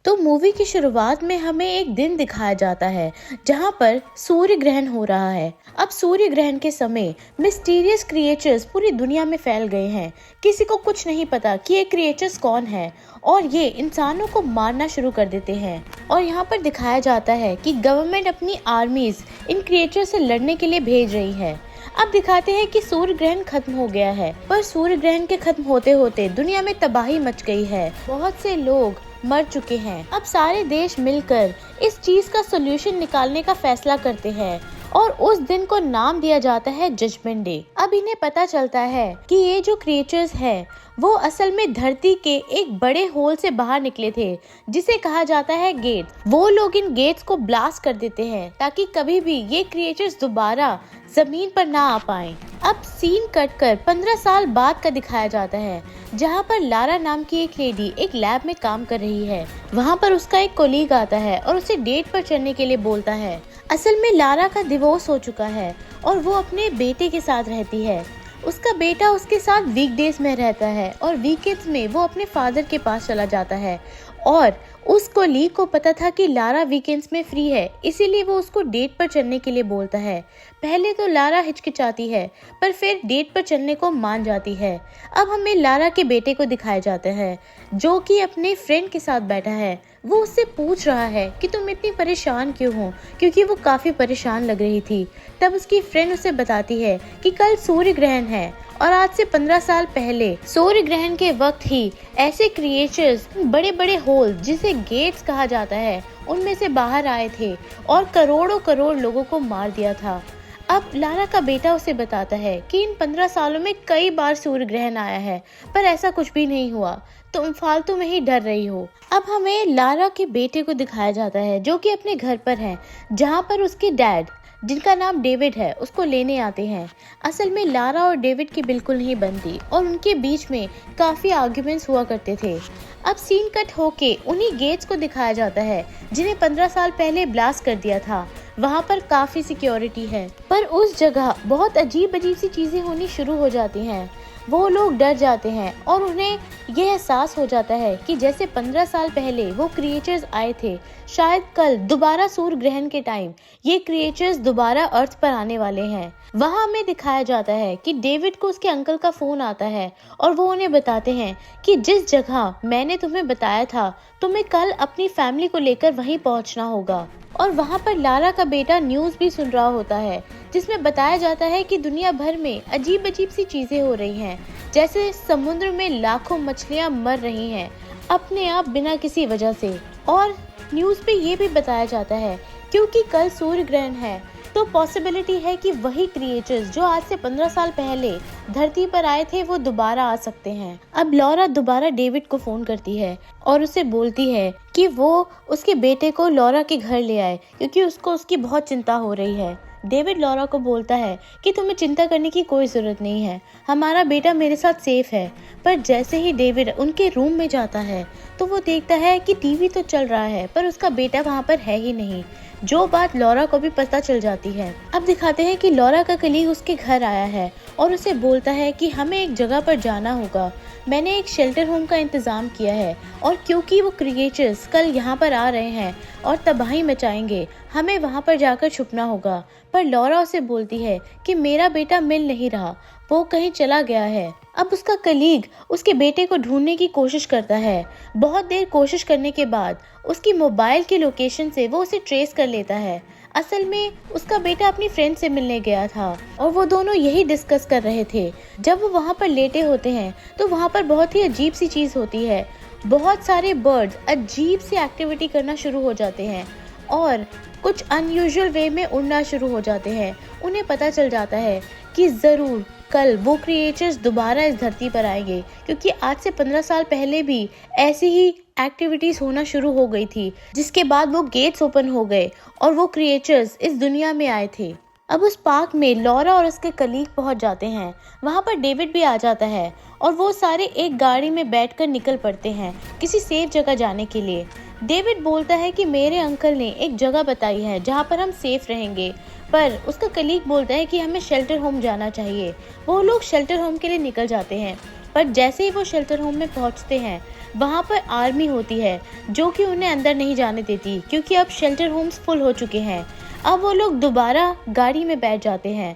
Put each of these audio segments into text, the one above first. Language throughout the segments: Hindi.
तो मूवी की शुरुआत में हमें एक दिन दिखाया जाता है जहां पर सूर्य ग्रहण हो रहा है। अब सूर्य ग्रहण के समय मिस्टीरियस क्रिएचर्स पूरी दुनिया में फैल गए हैं। किसी को कुछ नहीं पता कि ये क्रिएचर्स कौन है और ये इंसानों को मारना शुरू कर देते हैं। और यहाँ पर दिखाया जाता है कि गवर्नमेंट अपनी आर्मीज इन क्रिएचर्स से लड़ने के लिए भेज रही है। अब दिखाते हैं कि सूर्य ग्रहण खत्म हो गया है, पर सूर्य ग्रहण के खत्म होते होते दुनिया में तबाही मच गई है। बहुत से लोग मर चुके हैं। अब सारे देश मिलकर इस चीज का सॉल्यूशन निकालने का फैसला करते हैं और उस दिन को नाम दिया जाता है जजमेंट डे। अब इन्हें पता चलता है कि ये जो क्रिएचर्स है वो असल में धरती के एक बड़े होल से बाहर निकले थे जिसे कहा जाता है गेट। वो लोग इन गेट्स को ब्लास्ट कर देते हैं ताकि कभी भी ये क्रिएचर्स दोबारा जमीन पर ना आ पाएं। अब सीन कट कर 15 साल बाद का दिखाया जाता है जहाँ पर लारा नाम की एक लेडी एक लैब में काम कर रही है। वहाँ पर उसका एक कोलीग आता है और उसे डेट पर चलने के लिए बोलता है। असल में लारा का डिवोर्स हो चुका है और वो अपने बेटे के साथ रहती है। उसका बेटा उसके साथ वीकडेज में रहता है और वीकेंड्स में वो अपने फादर के पास चला जाता है। और उस कोलीग को पता था कि लारा वीकेंड्स में फ्री है, इसीलिए वो उसको डेट पर चलने के लिए बोलता है। पहले तो लारा हिचकिचाती है पर फिर डेट पर चलने को मान जाती है। अब हमें लारा के बेटे को दिखाया जाता है जो कि अपने फ्रेंड के साथ बैठा है। वो उससे पूछ रहा है कि तुम इतनी परेशान क्यों हो, क्योंकि वो काफी परेशान लग रही थी। तब उसकी फ्रेंड उसे बताती है कि कल सूर्य ग्रहण है और आज से 15 साल पहले सूर्य ग्रहण के वक्त ही ऐसे क्रिएचर्स बड़े बड़े होल जिसे गेट्स कहा जाता है उनमें से बाहर आए थे और करोड़ों करोड़ लोगों को मार दिया था। अब लारा का बेटा उसे बताता है कि इन 15 सालों में कई बार सूर्य ग्रहण आया है पर ऐसा कुछ भी नहीं हुआ, तुम फालतू में ही डर रही हो। अब हमें लारा के बेटे को दिखाया जाता है जो कि अपने घर पर है जहाँ पर उसके डैड जिनका नाम डेविड है उसको लेने आते हैं। असल में लारा और डेविड की बिल्कुल नहीं बनती और उनके बीच में काफी आर्ग्यूमेंट्स हुआ करते थे। अब सीन कट होके उन्हीं गेट्स को दिखाया जाता है जिन्हें 15 साल पहले ब्लास्ट कर दिया था। वहाँ पर काफी सिक्योरिटी है पर उस जगह बहुत अजीब अजीब सी चीजें होनी शुरू हो जाती हैं। वो लोग डर जाते हैं और उन्हें यह एहसास हो जाता है कि जैसे 15 साल पहले वो क्रिएचर्स आए थे, शायद कल दोबारा सूर्य ग्रहण के टाइम ये क्रिएचर्स दोबारा अर्थ पर आने वाले हैं। वहाँ हमें दिखाया जाता है कि डेविड को उसके अंकल का फोन आता है और वो उन्हें बताते हैं कि जिस जगह मैंने तुम्हें बताया था तुम्हें कल अपनी फैमिली को लेकर वहीं पहुँचना होगा। और वहाँ पर लारा का बेटा न्यूज़ भी सुन रहा होता है जिसमें बताया जाता है कि दुनिया भर में अजीब अजीब सी चीजें हो रही हैं, जैसे समुद्र में लाखों मछलियाँ मर रही हैं अपने आप बिना किसी वजह से। और न्यूज़ पे ये भी बताया जाता है क्योंकि कल सूर्य ग्रहण है तो पॉसिबिलिटी है कि वही क्रिएचर्स जो आज से 15 साल पहले धरती पर आए थे वो दोबारा आ सकते हैं। अब लॉरा दोबारा डेविड को फोन करती है और उसे बोलती है कि वो उसके बेटे को लॉरा के घर ले आए क्योंकि उसको उसकी बहुत चिंता हो रही है। डेविड लॉरा को बोलता है कि तुम्हें चिंता करने की कोई ज़रूरत नहीं है, हमारा बेटा मेरे साथ सेफ है। पर जैसे ही डेविड उनके रूम में जाता है तो वो देखता है कि टीवी तो चल रहा है पर उसका बेटा वहाँ पर है ही नहीं, जो बात लॉरा को भी पता चल जाती है। अब दिखाते हैं कि लॉरा का कलीग उसके घर आया है और उसे बोलता है कि हमें एक जगह पर जाना होगा, मैंने एक शेल्टर होम का इंतज़ाम किया है और क्योंकि वो क्रिएचर्स कल यहाँ पर आ रहे हैं और तबाही मचाएंगे, हमें वहाँ पर जाकर छुपना होगा। पर लॉरा उसे बोलती है कि मेरा बेटा मिल नहीं रहा, वो कहीं चला गया है। अब उसका कलीग उसके बेटे को ढूंढने की कोशिश करता है। बहुत देर कोशिश करने के बाद उसकी मोबाइल की लोकेशन से वो उसे ट्रेस कर लेता है। असल में उसका बेटा अपनी फ्रेंड से मिलने गया था और वो दोनों यही डिस्कस कर रहे थे। जब वो वहाँ पर लेटे होते हैं तो वहाँ पर बहुत ही अजीब सी चीज़ होती है। बहुत सारे बर्ड्स अजीब सी एक्टिविटी करना शुरू हो जाते हैं और कुछ अनयूजुअल वे में उड़ना शुरू हो जाते हैं। उन्हें पता चल जाता है कि ज़रूर कल वो क्रिएचर्स दोबारा इस धरती पर आएंगे क्योंकि आज से 15 साल पहले भी ऐसी ही एक्टिविटीज़ होना शुरू हो गई थी, जिसके बाद वो गेट्स ओपन हो गए और वो क्रिएचर्स इस दुनिया में आए थे। अब उस पार्क में लॉरा और उसके कलीग पहुंच जाते हैं। वहां पर डेविड भी आ जाता है और वो सारे एक गाड़ी में बैठकर निकल पड़ते हैं किसी सेफ जगह जाने के लिए। डेविड बोलता है कि मेरे अंकल ने एक जगह बताई है जहां पर हम सेफ रहेंगे, पर उसका कलीग बोलता है कि हमें शेल्टर होम जाना चाहिए। वो लोग शेल्टर होम के लिए निकल जाते हैं पर जैसे ही वो शेल्टर होम में पहुंचते हैं, वहां पर आर्मी होती है जो कि उन्हें अंदर नहीं जाने देती, क्योंकि अब शेल्टर होम्स फुल हो चुके हैं। अब वो लोग दोबारा गाड़ी में बैठ जाते हैं।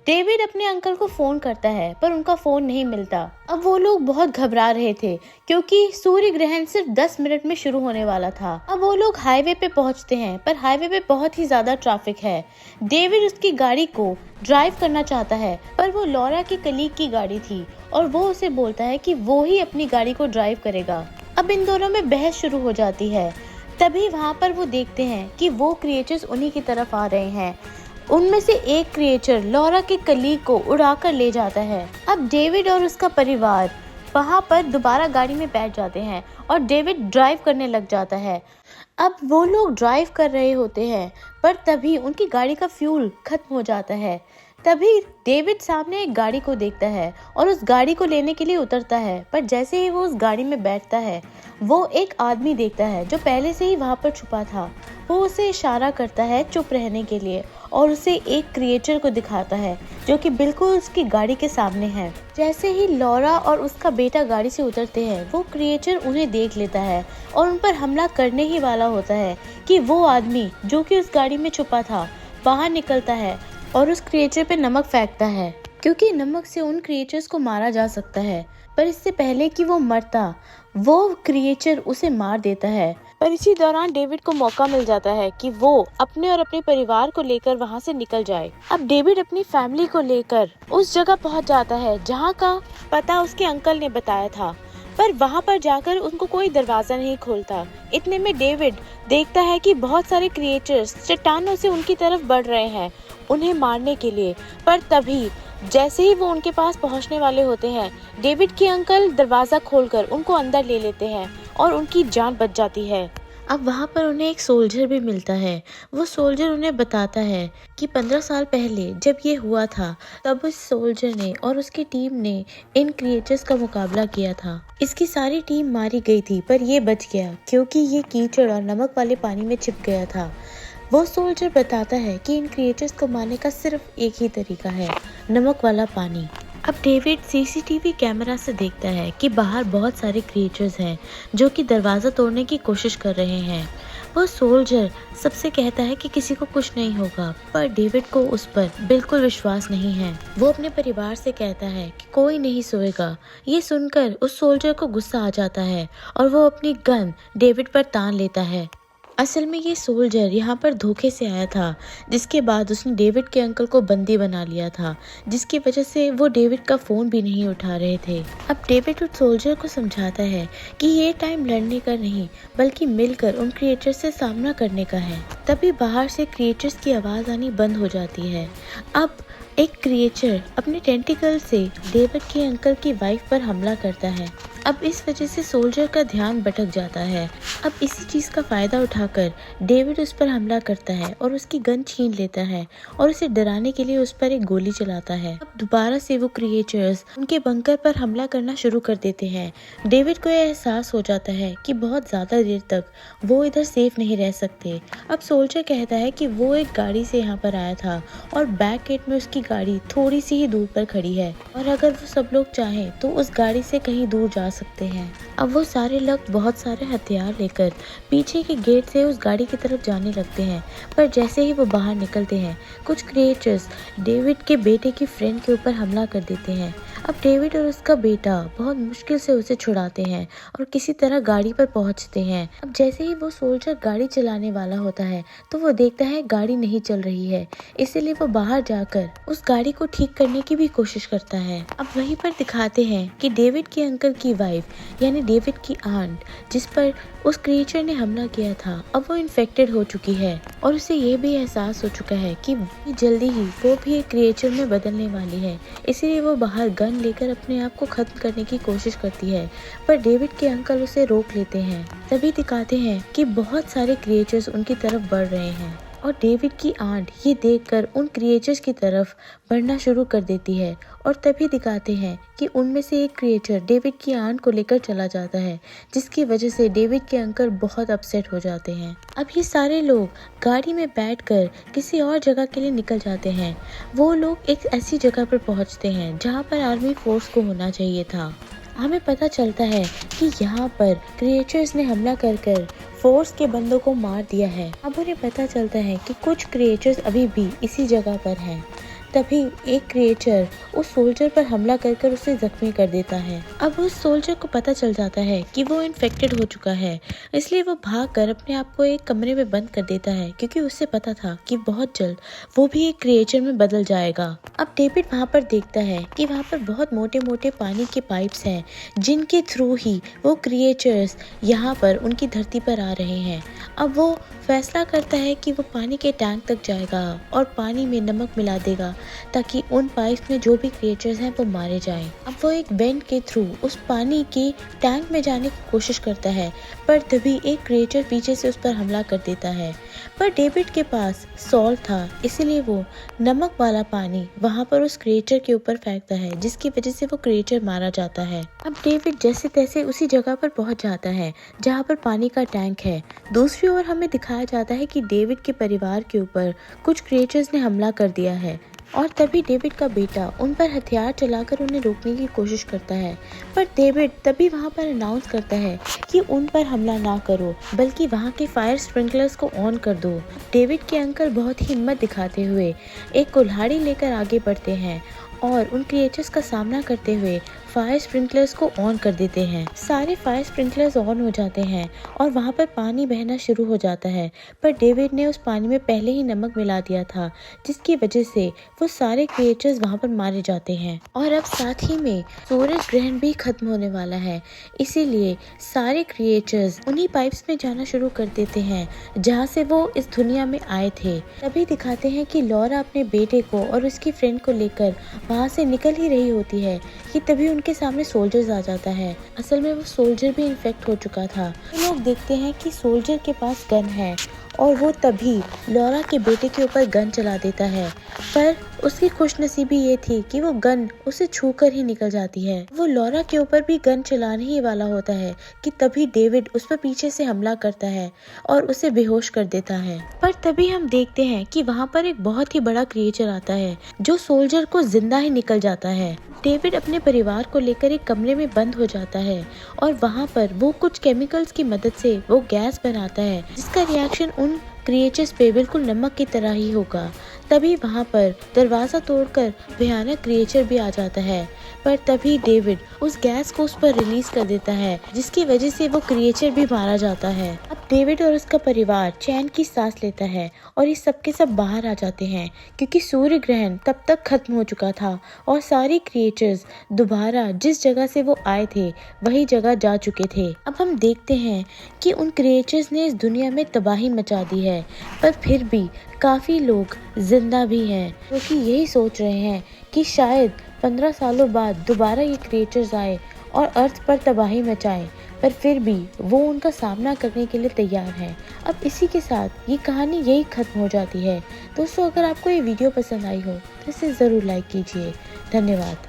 डेविड अपने अंकल को फोन करता है पर उनका फोन नहीं मिलता। अब वो लोग बहुत घबरा रहे थे क्योंकि सूर्य ग्रहण सिर्फ 10 मिनट में शुरू होने वाला था। अब वो लोग हाईवे पे पहुंचते हैं पर हाईवे पे बहुत ही ज्यादा ट्रैफिक है। डेविड उसकी गाड़ी को ड्राइव करना चाहता है पर वो लॉरा की कलीग की गाड़ी थी और वो उसे बोलता है कि वो ही अपनी गाड़ी को ड्राइव करेगा। अब इन दोनों में बहस शुरू हो जाती है। तभी वहाँ पर वो देखते हैं कि वो क्रिएचर्स उन्हीं की तरफ आ रहे हैं। उनमें से एक क्रिएचर लॉरा के कलीग को उड़ाकर ले जाता है। अब डेविड और उसका परिवार वहां पर दोबारा गाड़ी में बैठ जाते हैं और डेविड ड्राइव करने लग जाता है। अब वो लोग ड्राइव कर रहे होते हैं पर तभी उनकी गाड़ी का फ्यूल खत्म हो जाता है। तभी डेविड सामने एक गाड़ी को देखता है और उस गाड़ी को लेने के लिए उतरता है, पर जैसे ही वो उस गाड़ी में बैठता है वो एक आदमी देखता है जो पहले से ही वहां पर छुपा था। वो उसे इशारा करता है चुप रहने के लिए और उसे एक क्रिएचर को दिखाता है जो कि बिल्कुल उसकी गाड़ी के सामने है। जैसे ही लॉरा और उसका बेटा गाड़ी से उतरते हैं, वो क्रिएचर उन्हें देख लेता है और उन पर हमला करने ही वाला होता है कि वो आदमी जो कि उस गाड़ी में छुपा था बाहर निकलता है और उस क्रिएचर पे नमक फेंकता है, क्योंकि नमक से उन क्रिएचर्स को मारा जा सकता है। पर इससे पहले कि वो मरता, वो क्रिएचर उसे मार देता है। पर इसी दौरान डेविड को मौका मिल जाता है कि वो अपने और अपने परिवार को लेकर वहां से निकल जाए। अब डेविड अपनी फैमिली को लेकर उस जगह पहुंच जाता है जहां का पता उसके अंकल ने बताया था, पर वहां पर जाकर उनको कोई दरवाजा नहीं खोलता। इतने में डेविड देखता है कि बहुत सारे क्रिएचर्स चट्टानों से उनकी तरफ बढ़ रहे हैं उन्हें मारने के लिए। पर तभी जैसे ही वो उनके पास पहुंचने वाले होते हैं, डेविड के अंकल दरवाजा खोलकर उनको अंदर ले लेते हैं और उनकी जान बच जाती है। अब वहाँ पर उन्हें एक सोल्जर भी मिलता है। वो सोल्जर उन्हें बताता है कि 15 साल पहले जब ये हुआ था तब उस सोल्जर ने और उसकी टीम ने इन क्रिएचर्स का मुकाबला किया था। इसकी सारी टीम मारी गई थी पर ये बच गया क्योंकि ये कीचड़ और नमक वाले पानी में छिप गया था। वो सोल्जर बताता है कि इन क्रिएचर्स को मारने का सिर्फ एक ही तरीका है, नमक वाला पानी। अब डेविड सीसीटीवी कैमरा से देखता है कि बाहर बहुत सारे क्रिएचर्स हैं जो कि दरवाज़ा तोड़ने की कोशिश कर रहे हैं। वो सोल्जर सबसे कहता है कि किसी को कुछ नहीं होगा, पर डेविड को उस पर बिल्कुल विश्वास नहीं है। वो अपने परिवार से कहता है कि कोई नहीं सोएगा। ये सुनकर उस सोल्जर को गुस्सा आ जाता है और वो अपनी गन डेविड पर तान लेता है। असल में ये सोल्जर यहाँ पर धोखे से आया था, जिसके बाद उसने डेविड के अंकल को बंदी बना लिया था, जिसकी वजह से वो डेविड का फ़ोन भी नहीं उठा रहे थे। अब डेविड उस सोल्जर को समझाता है कि ये टाइम लड़ने का नहीं बल्कि मिलकर उन क्रिएचर्स से सामना करने का है। तभी बाहर से क्रिएचर्स की आवाज़ आनी बंद हो जाती है। अब एक क्रिएचर अपने टेंटिकल से डेविड के अंकल की वाइफ पर हमला करता है। अब इस वजह से सोल्जर का ध्यान भटक जाता है। अब इसी चीज़ का फ़ायदा उठाकर डेविड उस पर हमला करता है और उसकी गन छीन लेता है और उसे डराने के लिए उस पर एक गोली चलाता है। अब दोबारा से वो क्रिएचर्स उनके बंकर पर हमला करना शुरू कर देते हैं। डेविड को यह एहसास हो जाता है कि बहुत ज़्यादा देर तक वो इधर सेफ नहीं रह सकते। अब सोल्जर कहता है कि वो एक गाड़ी से यहाँ पर आया था और बैक गेट में उसकी गाड़ी थोड़ी सी ही दूर पर खड़ी है और अगर वो सब लोग चाहें तो उस गाड़ी से कहीं दूर जा सकते हैं। अब वो सारे लोग बहुत सारे हथियार लेकर पीछे के गेट से उस गाड़ी की तरफ जाने लगते हैं, पर जैसे ही वो बाहर निकलते हैं कुछ क्रिएचर्स डेविड के बेटे की फ्रेंड के ऊपर हमला कर देते हैं। अब डेविड और उसका बेटा बहुत मुश्किल से उसे छुड़ाते हैं और किसी तरह गाड़ी पर पहुंचते हैं। अब जैसे ही वो सोल्जर गाड़ी चलाने वाला होता है तो वो देखता है गाड़ी नहीं चल रही है, इसीलिए वो बाहर जाकर उस गाड़ी को ठीक करने की भी कोशिश करता है। अब वहीं पर दिखाते हैं कि डेविड के अंकल की वाइफ यानी डेविड की आंट, जिस पर उस क्रिएचर ने हमला किया था, अब वो इन्फेक्टेड हो चुकी है और उसे ये भी एहसास हो चुका है कि जल्दी ही वो भी एक क्रिएचर में बदलने वाली है। इसीलिए वो बाहर गन लेकर अपने आप को खत्म करने की कोशिश करती है, पर डेविड के अंकल उसे रोक लेते हैं। तभी दिखाते हैं कि बहुत सारे क्रिएचर्स उनकी तरफ बढ़ रहे हैं और डेविड की आंट ये देखकर उन क्रिएचर्स की तरफ बढ़ना शुरू कर देती है और तभी दिखाते हैं कि उनमें से एक क्रिएचर डेविड की आंट को लेकर चला जाता है, जिसकी वजह से डेविड के अंकल बहुत अपसेट हो जाते हैं। अब ये सारे लोग गाड़ी में बैठकर किसी और जगह के लिए निकल जाते हैं। वो लोग एक ऐसी जगह पर पहुंचते हैं जहां पर आर्मी फोर्स को होना चाहिए था। हमें पता चलता है कि यहाँ पर क्रिएचर्स ने हमला कर फोर्स के बंदों को मार दिया है। अब उन्हें पता चलता है कि कुछ क्रिएचर्स अभी भी इसी जगह पर हैं। तभी एक क्रिएचर उस सोल्जर पर हमला कर उसे जख्मी कर देता है। अब उस सोल्जर को पता चल जाता है कि वो इन्फेक्टेड हो चुका है, इसलिए वो भागकर अपने आप को एक कमरे में बंद कर देता है, क्योंकि उससे पता था कि बहुत जल्द वो भी एक क्रिएचर में बदल जाएगा। अब डेविड वहाँ पर देखता है कि वहाँ पर बहुत मोटे मोटे पानी के पाइप्स हैं, जिनके थ्रू ही वो क्रिएचर्स यहाँ पर उनकी धरती पर आ रहे हैं। अब वो फैसला करता है कि वो पानी के टैंक तक जाएगा और पानी में नमक मिला देगा, ताकि उन पाइप्स में जो भी क्रिएचर्स हैं वो मारे जाएं। अब वो एक वेंट के थ्रू उस पानी के टैंक में जाने की कोशिश करता है, पर तभी एक क्रिएचर पीछे से उस पर हमला कर देता है। पर डेविड के पास सॉल्ट था, इसीलिए वो नमक वाला पानी वहाँ पर उस क्रिएचर के ऊपर फेंकता है, जिसकी वजह से वो क्रिएचर मारा जाता है। अब डेविड जैसे तैसे उसी जगह पर पहुंच जाता है जहाँ पर पानी का टैंक है। दूसरी ओर हमें दिखाया जाता है कि डेविड के परिवार के ऊपर कुछ क्रिएचर्स ने हमला कर दिया है, और तभी डेविड का बेटा उन पर हथियार चलाकर उन्हें रोकने की कोशिश करता है। पर डेविड तभी वहां पर अनाउंस करता है कि उन पर हमला ना करो, बल्कि वहां के फायर स्प्रिंकलर्स को ऑन कर दो। डेविड के अंकल बहुत ही हिम्मत दिखाते हुए एक कुल्हाड़ी लेकर आगे बढ़ते हैं और उन क्रिएचर्स का सामना करते हुए फायर स्प्रिंकलर्स को ऑन कर देते हैं। सारे फायर स्प्रिंकलर्स ऑन हो जाते हैं और वहाँ पर पानी बहना शुरू हो जाता है, पर डेविड ने उस पानी में पहले ही नमक मिला दिया था, जिसकी वजह से वो सारे क्रिएचर्स वहाँ पर मारे जाते हैं। और अब साथ ही में सूरज ग्रहण भी खत्म होने वाला है, इसीलिए सारे क्रिएचर्स उन्हीं पाइप्स में जाना शुरू कर देते हैं जहाँ से वो इस दुनिया में आए थे। तभी दिखाते हैं कि लॉरा अपने बेटे को और उसकी फ्रेंड को लेकर वहाँ से निकल ही रही होती है कि तभी उनके सामने सोल्जर्स आ जाता है। असल में वो सोल्जर भी इन्फेक्ट हो चुका था। लोग देखते हैं कि सोल्जर के पास गन है और वो तभी लॉरा के बेटे के ऊपर गन चला देता है, पर उसकी खुशनसीबी ये थी कि वो गन उसे छूकर ही निकल जाती है। वो लॉरा के ऊपर भी गन चलाने ही वाला होता है कि तभी डेविड उस पर पीछे से हमला करता है और उसे बेहोश कर देता है। पर तभी हम देखते हैं कि वहाँ पर एक बहुत ही बड़ा क्रिएचर आता है जो सोल्जर को जिंदा ही निकल जाता है। डेविड अपने परिवार को लेकर एक कमरे में बंद हो जाता है और वहाँ पर वो कुछ केमिकल्स की मदद से वो गैस बनाता है, जिसका रिएक्शन उन क्रिएचर्स पे बिल्कुल नमक की तरह ही होगा। तभी वहाँ पर दरवाजा तोड़कर भयानक क्रिएचर भी आ जाता है, पर तभी डेविड उस गैस को उस पर रिलीज कर देता है, जिसकी वजह से वो क्रिएचर भी मारा जाता है। अब डेविड और उसका परिवार चैन की सांस लेता है और ये सब के सब बाहर आ जाते हैं, क्योंकि सूर्य ग्रहण तब तक खत्म हो चुका था और सारे क्रिएचर्स दोबारा जिस जगह से वो आए थे वही जगह जा चुके थे। अब हम देखते हैं कि उन क्रिएचर्स ने इस दुनिया में तबाही मचा दी है, पर फिर भी काफी लोग जिंदा भी हैं, क्योंकि यही सोच रहे हैं कि शायद 15 सालों बाद दोबारा ये क्रिएचर्स आए और अर्थ पर तबाही मचाएं, पर फिर भी वो उनका सामना करने के लिए तैयार हैं। अब इसी के साथ ये कहानी यही खत्म हो जाती है। दोस्तों, अगर आपको ये वीडियो पसंद आई हो तो इसे ज़रूर लाइक कीजिए। धन्यवाद।